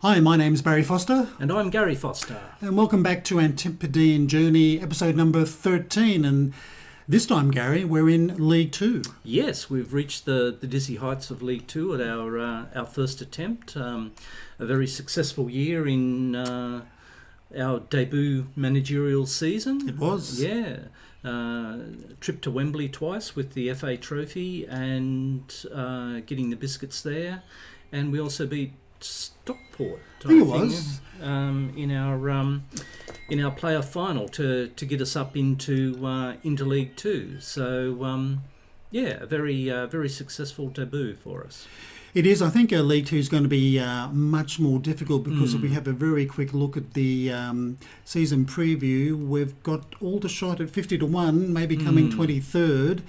Hi, my name's Barry Foster. And I'm Garry Foster. And welcome back to Antipodean Journey, episode number 13. And this time, Gary, we're in League Two. Yes, we've reached the dizzy heights of League Two at our first attempt. A very successful year in our debut managerial season. It was. Yeah. Trip to Wembley twice with the FA Trophy and getting the biscuits there. And we also beat Stockport, I think it was, in our playoff final to get us up into League Two. So a very successful debut for us. It is. I think League Two is going to be much more difficult because if we have a very quick look at the season preview, we've got Aldershot at 50-1, maybe coming 23rd.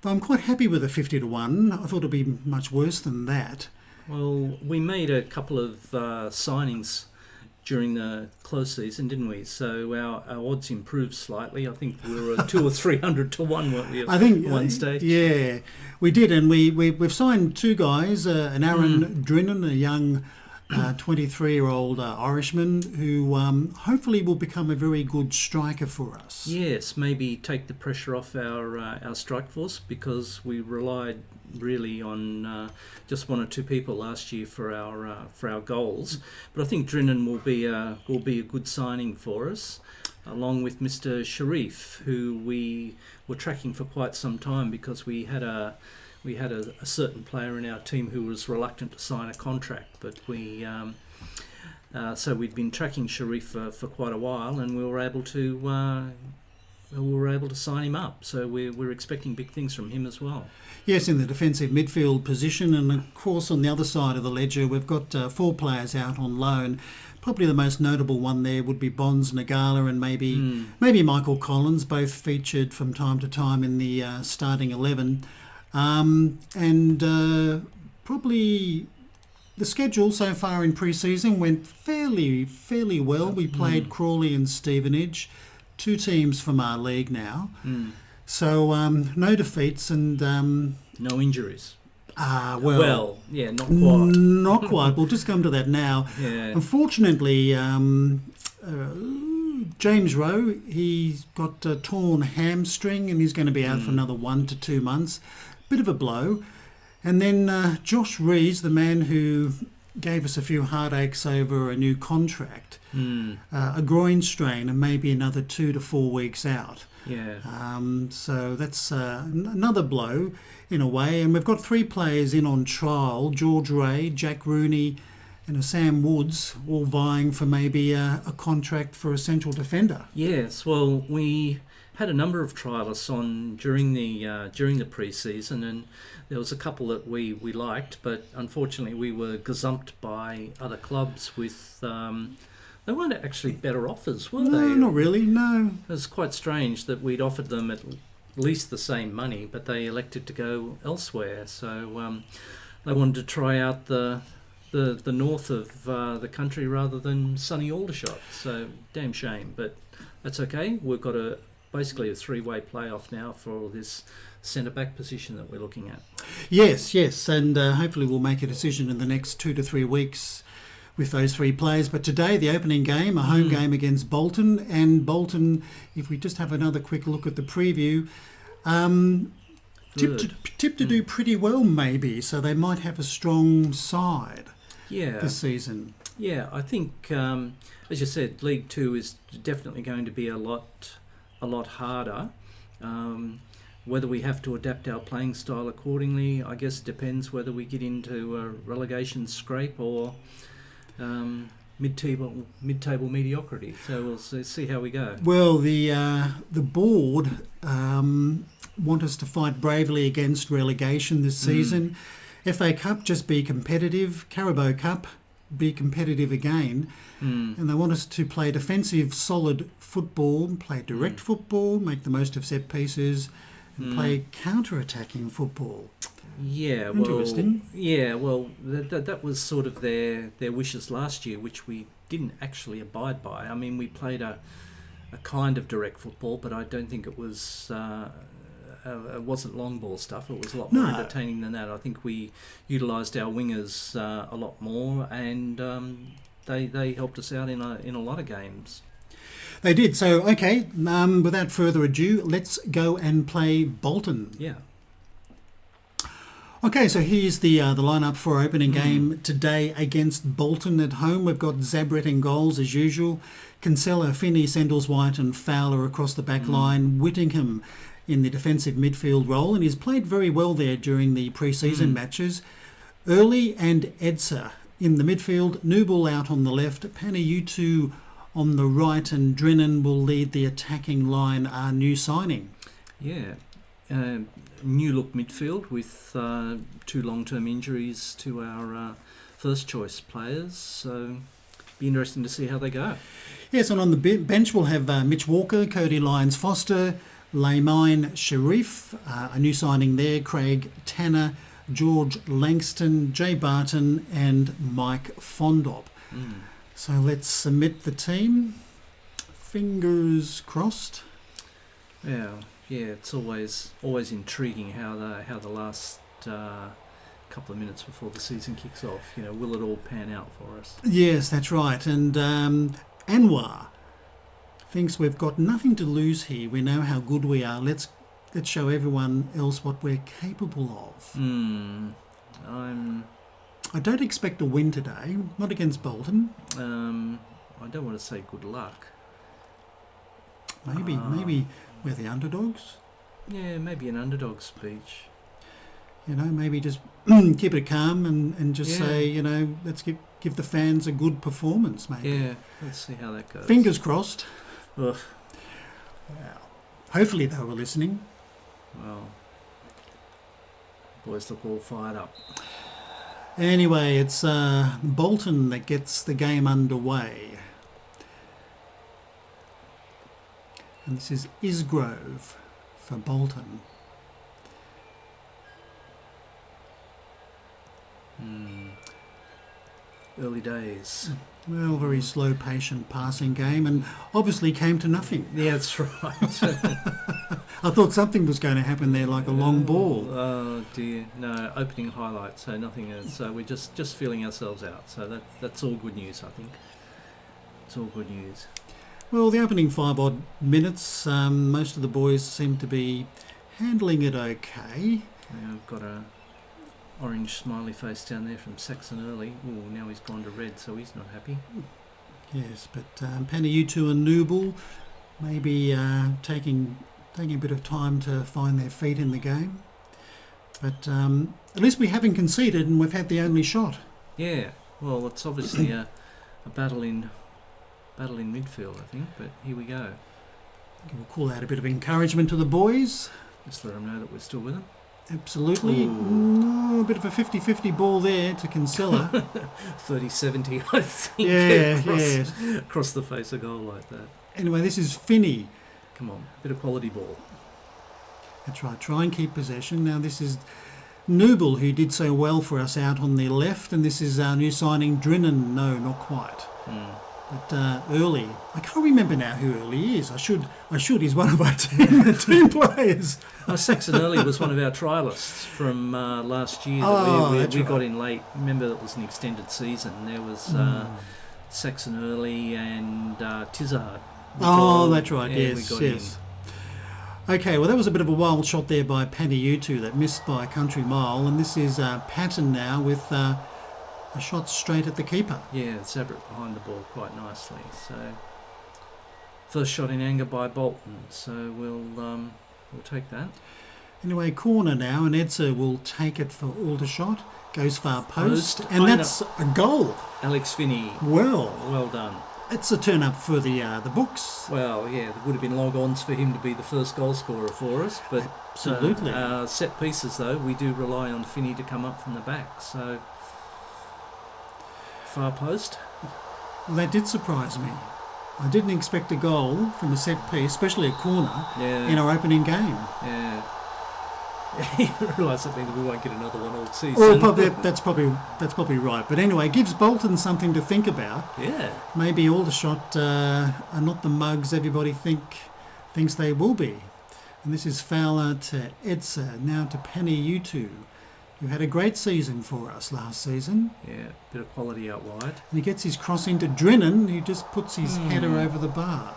But I'm quite happy with the 50-1. I thought it'd be much worse than that. Well, we made a couple of signings during the close season, didn't we? So our odds improved slightly. I think we were 200 or 300 to 1, weren't we? I think at one stage. Yeah, we did, and we've signed two guys, an Aaron Drinnan, a young 23-year-old Irishman who hopefully will become a very good striker for us. Yes, maybe take the pressure off our strike force, because we relied really on just one or two people last year for our goals. But I think Drinnan will be a good signing for us, along with Mr. Sharif, who we were tracking for quite some time because we had a certain player in our team who was reluctant to sign a contract, but so we'd been tracking Sharif for quite a while, and we were able to sign him up. So we're expecting big things from him as well. Yes, in the defensive midfield position, and of course on the other side of the ledger we've got 4 players out on loan. Probably the most notable one there would be Bonds Nagala and maybe Michael Collins, both featured from time to time in the starting 11. Probably the schedule so far in pre-season went fairly well. We played Crawley and Stevenage, 2 teams from our league now. So no defeats and no injuries. Not quite. Not quite. We'll just come to that now. Yeah. Unfortunately, James Rowe, he's got a torn hamstring and he's going to be out for another 1 to 2 months. Bit of a blow. And then Josh Rees, the man who gave us a few heartaches over a new contract, a groin strain and maybe another 2 to 4 weeks out. Yeah. So that's another blow in a way. And we've got 3 players in on trial, George Ray, Jack Rooney and Sam Woods, all vying for maybe a contract for a central defender. Yes, well, we had a number of trialists on during the pre-season, and there was a couple that we liked, but unfortunately we were gazumped by other clubs with... they weren't actually better offers, were they? No, not really, no. It was quite strange that we'd offered them at least the same money, but they elected to go elsewhere. So they wanted to try out the north of the country rather than sunny Aldershot. So damn shame, but that's okay. We've got basically a 3-way playoff now for this centre-back position that we're looking at. Yes, and hopefully we'll make a decision in the next 2 to 3 weeks with those 3 players. But today, the opening game, a home game against Bolton. And Bolton, if we just have another quick look at the preview, tipped to do pretty well maybe. So they might have a strong side this season. Yeah, I think, as you said, League Two is definitely going to be a lot harder. Whether we have to adapt our playing style accordingly, I guess depends whether we get into a relegation scrape or... mid-table mediocrity. So we'll see how we go. Well, the board want us to fight bravely against relegation this season. FA Cup, just be competitive. Carabao Cup, be competitive again. And they want us to play defensive, solid football, play direct football, make the most of set pieces, and play counter-attacking football. Yeah, interesting. That was sort of their wishes last year, which we didn't actually abide by. I mean, we played a kind of direct football, but I don't think it was it wasn't long ball stuff. It was a lot more No. entertaining than that. I think we utilised our wingers a lot more, and they helped us out in a lot of games. They did. So, okay, without further ado, let's go and play Bolton. Yeah. Okay, so here's the lineup for our opening game today against Bolton at home. We've got Zabret in goals as usual. Kinsella, Finney, Sendles-White and Fowler across the back line. Whittingham in the defensive midfield role, and he's played very well there during the pre-season matches. Early and Edser in the midfield. Newble out on the left. Panayutu on the right, and Drennan will lead the attacking line, our new signing. Yeah. New look midfield with 2 long-term injuries to our first choice players, so be interesting to see how they go. Yes, and on the bench we'll have Mitch Walker, Cody Lyons Foster, Lamine Sharif, a new signing there, Craig Tanner, George Langston, Jay Barton and Mike Fondop. So let's submit the team. Fingers crossed. Yeah, it's always intriguing how the last couple of minutes before the season kicks off, will it all pan out for us? Yes, that's right. And Anwar thinks we've got nothing to lose here. We know how good we are. Let's show everyone else what we're capable of. I don't expect a win today, not against Bolton. I don't want to say good luck. Maybe we're the underdogs. Yeah, maybe an underdog speech. Maybe just keep it calm and just say, let's give the fans a good performance, maybe. Yeah, let's see how that goes. Fingers crossed. Ugh. Wow. Hopefully they were listening. Well, boys look all fired up. Anyway, it's Bolton that gets the game underway. And this is Isgrove for Bolton. Early days. Well, very slow, patient passing game, and obviously came to nothing. Yeah, that's right. I thought something was going to happen there, like a long ball. Oh dear, no, opening highlight, so nothing else. So we're just feeling ourselves out. So that's all good news, I think. It's all good news. Well, the opening 5 odd minutes, most of the boys seem to be handling it okay. Yeah, I've got a orange smiley face down there from Saxon Early. Oh, now he's gone to red, so he's not happy. Yes, but Panayutu and Newble maybe taking a bit of time to find their feet in the game. But at least we haven't conceded and we've had the only shot. Yeah, well, it's obviously a battle in midfield, I think, but here we go. We'll call out a bit of encouragement to the boys. Just let them know that we're still with them. Absolutely. No, a bit of a 50-50 ball there to Kinsella. 30-70, I think. Yeah, across the face of goal like that. Anyway, this is Finney. Come on, bit of quality ball. That's right, try and keep possession. Now this is Newble, who did so well for us out on the left, and this is our new signing, Drennan. No, not quite. But Early, I can't remember now who Early is. I should. He's one of our team players. Saxon Early was one of our trialists from last year. We got in late. Remember, that was an extended season. There was Saxon Early and Tizard. That's right. Yeah, yes. Okay, well, that was a bit of a wild shot there by Panayutu that missed by a country mile, and this is Patton now with a shot straight at the keeper. Yeah, Zabret behind the ball quite nicely. So first shot in anger by Bolton. So we'll take that. Anyway, corner now, and Edser will take it for Aldershot. Goes far post, and that's a goal. Alex Finney. Well done. It's a turn up for the books. Well, yeah, there would have been log-ons for him to be the first goal scorer for us, but absolutely. Set pieces though, we do rely on Finney to come up from the back. So far post. Well, that did surprise me. I didn't expect a goal from a set piece, especially a corner, in our opening game. Yeah. You realise something that we won't get another one all season. Well, that's probably right. But anyway, it gives Bolton something to think about. Yeah. Maybe Aldershot are not the mugs everybody thinks they will be. And this is Fowler to Edsa, now to Penny U2, who had a great season for us last season. Yeah, bit of quality out wide. And he gets his cross into Drennan, who just puts his header over the bar.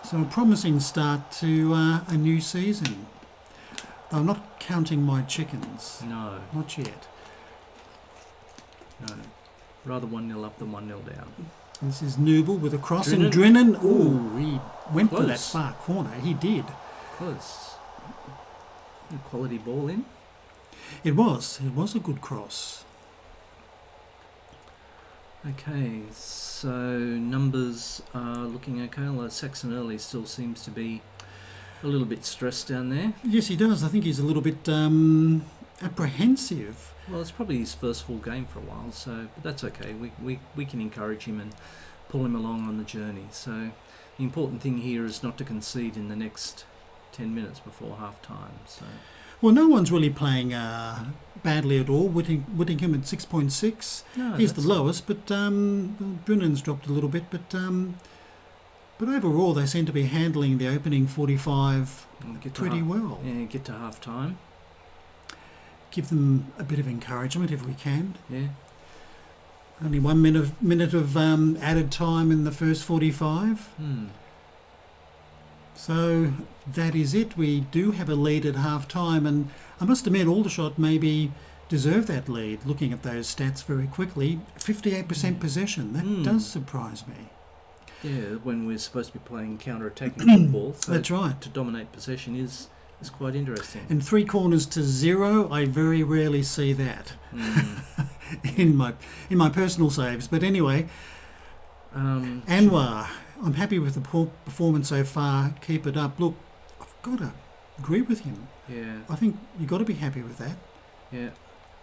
So a promising start to a new season. I'm not counting my chickens. No, Not yet. no. Rather 1-0 up than 1-0 down. And this is Nooble with a cross Drennan. and Drennan. Ooh, he went for that Close. far corner. He did. Close. Good quality ball in. It was. It was a good cross. Okay, so numbers are looking okay, although Saxon Early still seems to be a little bit stressed down there. Yes, he does. I think he's a little bit apprehensive. Well, it's probably his first full game for a while, so but that's okay. We can encourage him and pull him along on the journey. So the important thing here is not to concede in the next 10 minutes before half time. So Well, no one's really playing badly at all. Whittingham at 6.6. no, He's the that's- lowest, but Brennan's dropped a little bit. But overall, they seem to be handling the opening 45 get to pretty half- well. Yeah, get to half time. Give them a bit of encouragement if we can. Yeah. Only 1 minute of added time in the first 45. So that is it. We do have a lead at half time, and I must admit Aldershot maybe deserve that lead. Looking at those stats very quickly, 58% possession. That does surprise me. Yeah, when we're supposed to be playing counter-attacking football, so That's right. to dominate possession is quite interesting. And 3 corners to 0, I very rarely see that in my personal saves. But anyway, Anwar, I'm happy with the performance so far. Keep it up. Look, I've got to agree with him. Yeah, I think you've got to be happy with that. yeah.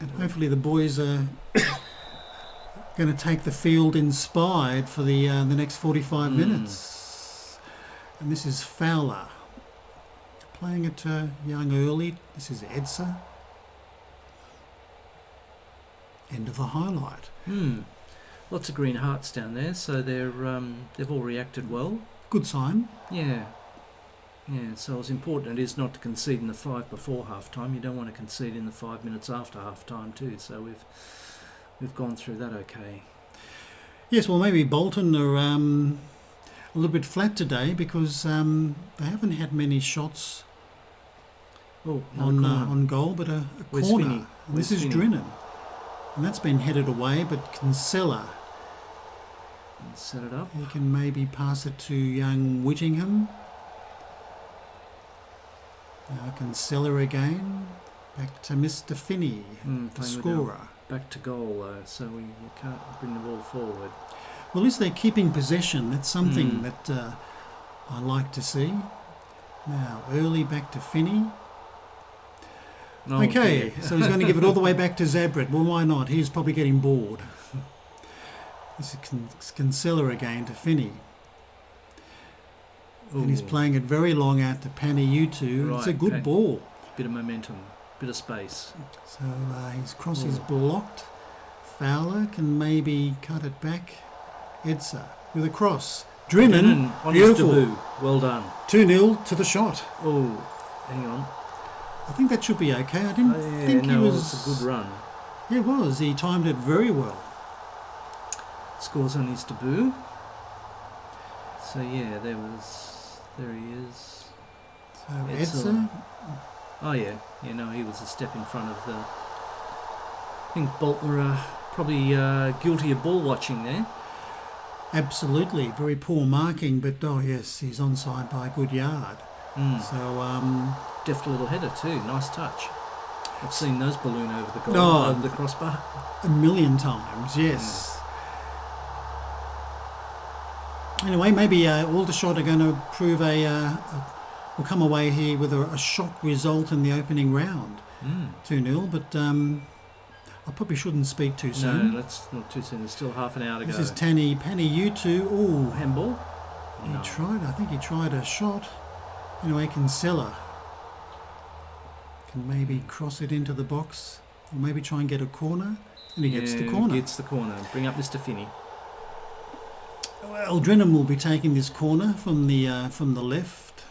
And hopefully the boys are going to take the field inspired for the next 45 minutes. And this is Fowler playing it young early. This is Edsa. End of the highlight. Lots of green hearts down there, so they've all reacted well. Good sign. Yeah. Yeah, so as important it is not to concede in the 5 before half time. You don't want to concede in the 5 minutes after half time too. So we've gone through that okay. Yes, well maybe Bolton are a little bit flat today because they haven't had many shots Oh, on goal, but a Where's corner. Finney? And this Where's is Finney? Drennan. And that's been headed away, but Kinsella, set it up. he can maybe pass it to young Whittingham. Now Kinsella again. Back to Mr. Finney, the playing scorer. Back to goal though, so we can't bring the ball forward. Well, at least they're keeping possession. That's something that I like to see. Now, early back to Finney. Oh, Okay, dear. so he's going to give it all the way back to Zabret. Well, why not? He's probably getting bored. This is Kinsella again to Finney. And he's Ooh, playing it very long out to Panny U2. It's a Right, good Pan- ball. bit of momentum, bit of space. So his cross is Ooh. blocked. Fowler can maybe cut it back. Edsa with a cross. Drennan, on his beautiful. debut. Well done. 2-0 to the shot. Oh, hang on. I think that should be okay. I didn't Oh, yeah, think no, he it was... was a good run. It was. He timed it very well. Scores on his debut. So yeah, there he is. So Excellent. Edsa, Oh yeah, no, he was a step in front of the. I think Bolton were probably guilty of ball watching there. absolutely. Very poor marking, but oh yes, he's onside by a good yard. So, Deft little header too. Nice touch. I've seen those balloon over the goal, Oh. over the crossbar. a million times, yes. Anyway, maybe Aldershot are going to prove will come away here with a shock result in the opening round. 2-0, but I probably shouldn't speak too soon. No, that's not too soon. There's still half an hour to This go. is Panny U2. Ooh, Handball? he No. tried. I think he tried a shot. Anyway, Kinsella can maybe cross it into the box, or maybe try and get a corner, and he gets the corner. Gets the corner. Bring up Mr. Finney. Well, Drennan will be taking this corner from the left.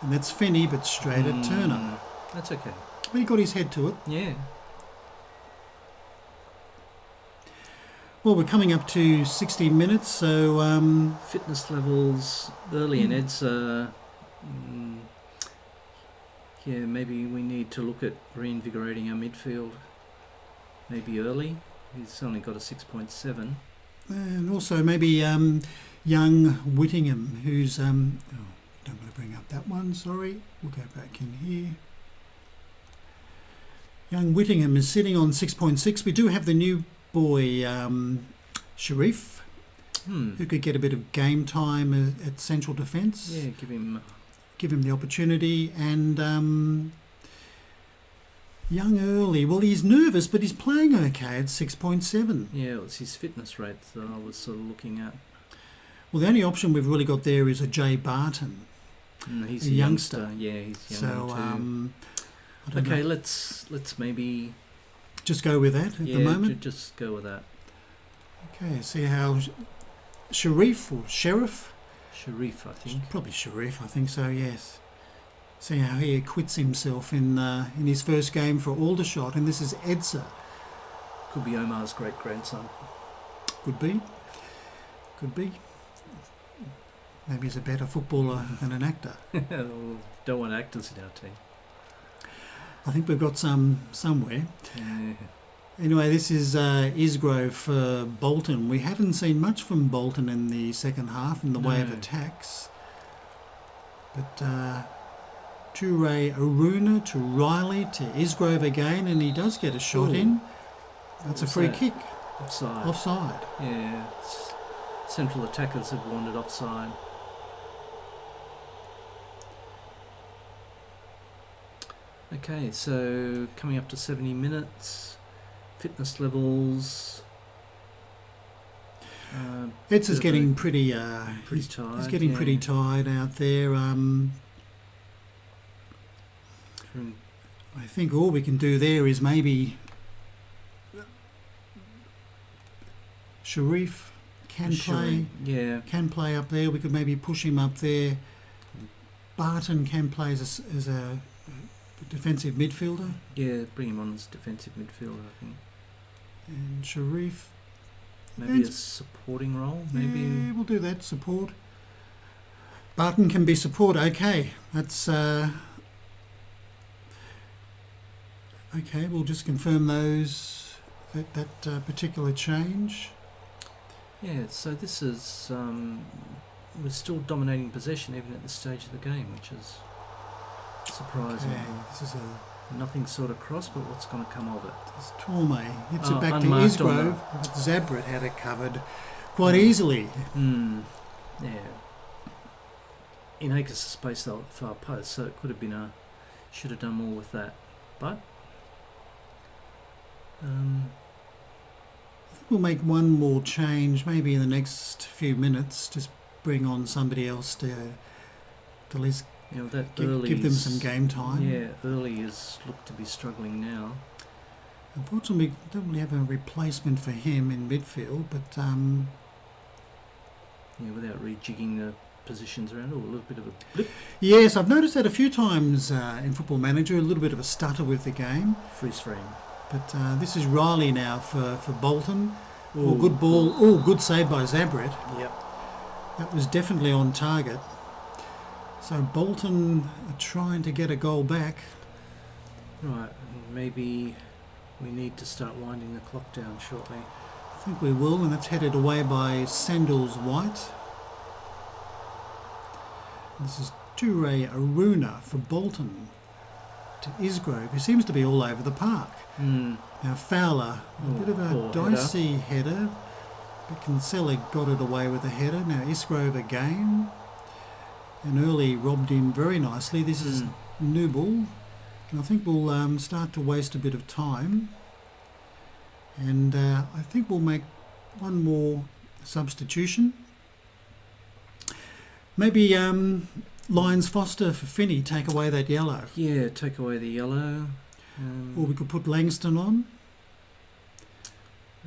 And that's Finney, but straight at Turner. That's okay. But he got his head to it. Yeah. Well, we're coming up to 60 minutes, so... Fitness levels early in Ed's... yeah, maybe we need to look at reinvigorating our midfield. Maybe early. He's only got a 6.7. And also maybe young Whittingham, who's... don't want to bring up that one, sorry. We'll go back in here. Young Whittingham is sitting on 6.6. We do have the new boy, Sharif, who could get a bit of game time at central defence. Yeah, give him the opportunity. And young Early, well, he's nervous, but he's playing okay at 6.7. Yeah, it was his fitness rate that I was sort of looking at. Well, the only option we've really got there is a Jay Barton. He's a youngster. Yeah, he's young too. I don't know. let's maybe just go with that at the moment. Just go with that. Okay, see how Sharif, I think. Probably Sharif, I think so. Yes. See how he acquits himself in his first game for Aldershot, and this is Edsa. Could be Omar's great grandson. Could be. Maybe he's a better footballer than an actor. Don't want actors in our team. I think we've got some somewhere. Yeah. Anyway, this is Isgrove for Bolton. We haven't seen much from Bolton in the second half in the way of attacks. But Toure Aruna to Riley to Isgrove again, and he does get a shot in. That's a free kick. Offside. Yeah. Central attackers have wandered offside. Okay, so coming up to 70 minutes, fitness levels. Ed's is getting pretty tired. He's getting pretty tired out there. I think all we can do there is maybe Sharif can play up there. We could maybe push him up there. Barton can play as a defensive midfielder. Yeah, bring him on as defensive midfielder, I think. And Sharif. Maybe a supporting role, maybe. Yeah, we'll do that, support. Barton can be support, okay. That's... okay, we'll just confirm that particular change. Yeah, so this is... we're still dominating possession even at this stage of the game, which is surprising. Okay, this is nothing sort of cross, but what's going to come of it? This Torme hits it back to Isgrove, but Zabrit had it covered quite easily. Yeah. In acres of space though at the far post, so it could have been should have done more with that. But I think we'll make one more change, maybe in the next few minutes. Just bring on somebody else to at least give them some game time. Yeah, early is looked to be struggling now. Unfortunately, we don't really have a replacement for him in midfield, but without rejigging the positions around, or a little bit of a blip. Yes, I've noticed that a few times in Football Manager, a little bit of a stutter with the game. Freeze frame. But this is Riley now for Bolton. Good ball. Good save by Zabrit. Yep. That was definitely on target. So Bolton are trying to get a goal back. Right, maybe we need to start winding the clock down shortly. I think we will, and that's headed away by Sandals White. This is Toure Aruna for Bolton to Isgrove, who seems to be all over the park. Now Fowler, a bit of a dicey header, but Kinsella got it away with a header. Now Isgrove again, and Early robbed him very nicely. This is Newble, and I think we'll start to waste a bit of time, and I think we'll make one more substitution. Maybe Lyons Foster for Finney, take away that yellow. Yeah, take away the yellow. Or we could put Langston on.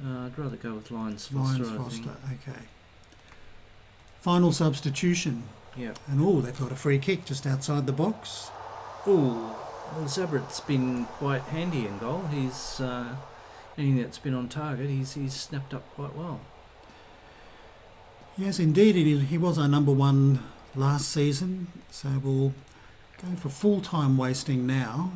I'd rather go with Lyons Foster. Lyons I Foster, think. okay. Final substitution. Yeah. And they've got a free kick just outside the box. Oh, well, Zabrit's been quite handy in goal. He's anything that's been on target, he's snapped up quite well. Yes, indeed. He was our number one last season, so we'll go for full time wasting now.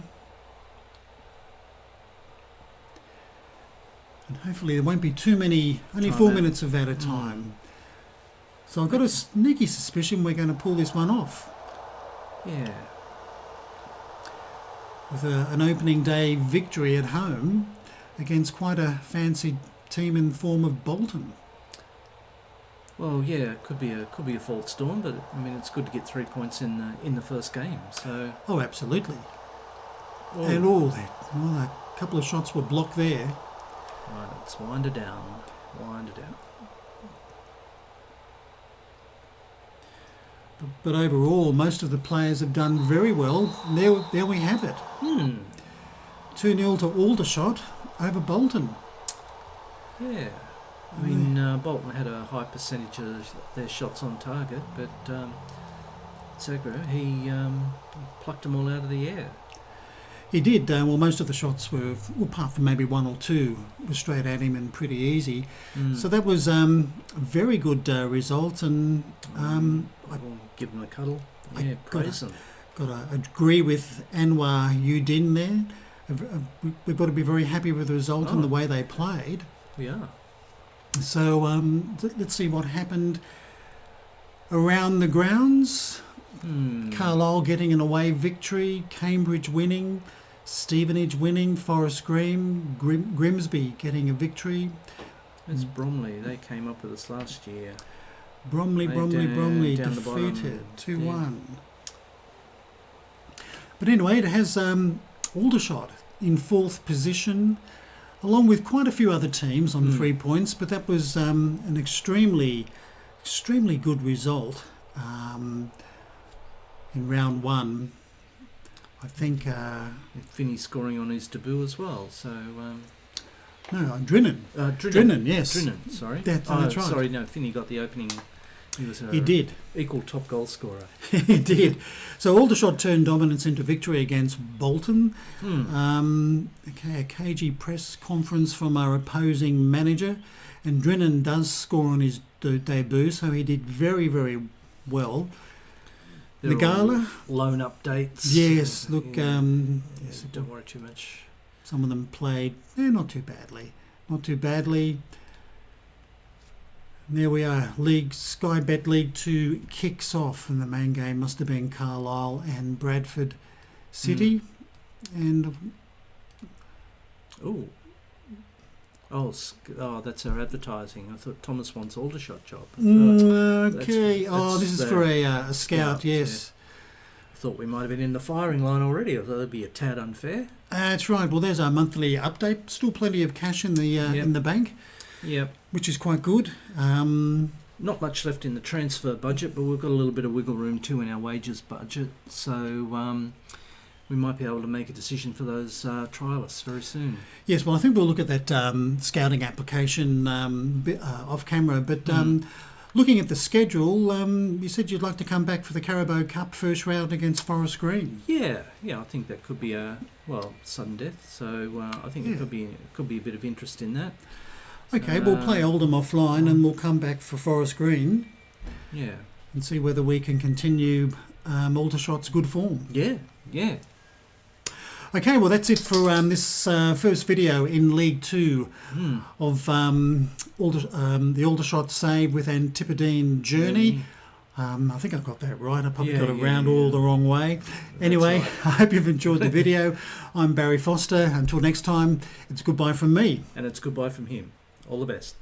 And hopefully there won't be too many, only 4 minutes of that at a time. So I've got a sneaky suspicion we're going to pull this one off. Yeah. With an opening day victory at home against quite a fancy team in the form of Bolton. Well, yeah, it could be a false storm, but I mean it's good to get 3 points in the first game. So. Oh, absolutely. And a couple of shots were blocked there. Right, let's wind it down. Wind it down. But overall, most of the players have done very well. There we have it. 2-0 to Aldershot over Bolton. Yeah. I mean, Bolton had a high percentage of their shots on target, but Zagra, he plucked them all out of the air. He did. Well, most of the shots were, apart from maybe one or two, were straight at him and pretty easy. So that was a very good result, and I'll give him a cuddle. Yeah, praise him. Got to agree with Anwar Udin there. We've got to be very happy with the result and the way they played. We are. So let's see what happened around the grounds. Carlisle getting an away victory, Cambridge winning, Stevenage winning, Forest Green, Grimsby getting a victory. It's Bromley. They came up with us last year. Bromley down defeated 2-1. But anyway, it has Aldershot in 4th position, along with quite a few other teams on 3 points, but that was an extremely good result in round 1. I think... Finney scoring on his debut as well, so... No, Drinnan. Drinnan, yes. Drinnan, sorry. That's right. Sorry, no, Finney got the opening. He did. Equal top goal scorer. He did. So Aldershot turned dominance into victory against Bolton. A cagey press conference from our opposing manager, and Drinnan does score on his debut, so he did very, very well. They're the gala, loan updates. Yes, look. Yes, don't worry too much. Some of them played, not too badly. Not too badly. And there we are. Sky Bet League 2 kicks off, and the main game must have been Carlisle and Bradford City. And that's our advertising. I thought Thomas wants Aldershot job. Okay. This is for a scout. Yes. Yeah. I thought we might have been in the firing line already. I thought that'd be a tad unfair. That's right. Well, there's our monthly update. Still plenty of cash in the bank. Yep. Which is quite good. Not much left in the transfer budget, but we've got a little bit of wiggle room too in our wages budget. So we might be able to make a decision for those trialists very soon. Yes, well, I think we'll look at that scouting application off camera. But looking at the schedule, you said you'd like to come back for the Carabao Cup first round against Forest Green. Yeah, I think that could be sudden death. So I think it could be a bit of interest in that. Okay, we'll play Oldham offline and we'll come back for Forest Green. Yeah. And see whether we can continue Aldershot's good form. Yeah. Okay, well that's it for this first video in League 2 of the Aldershot save with Antipodean journey. I think I got that right. I probably got it round all the wrong way. Anyway, right. I hope you've enjoyed the video. I'm Barry Foster. Until next time, it's goodbye from me. And it's goodbye from him. All the best.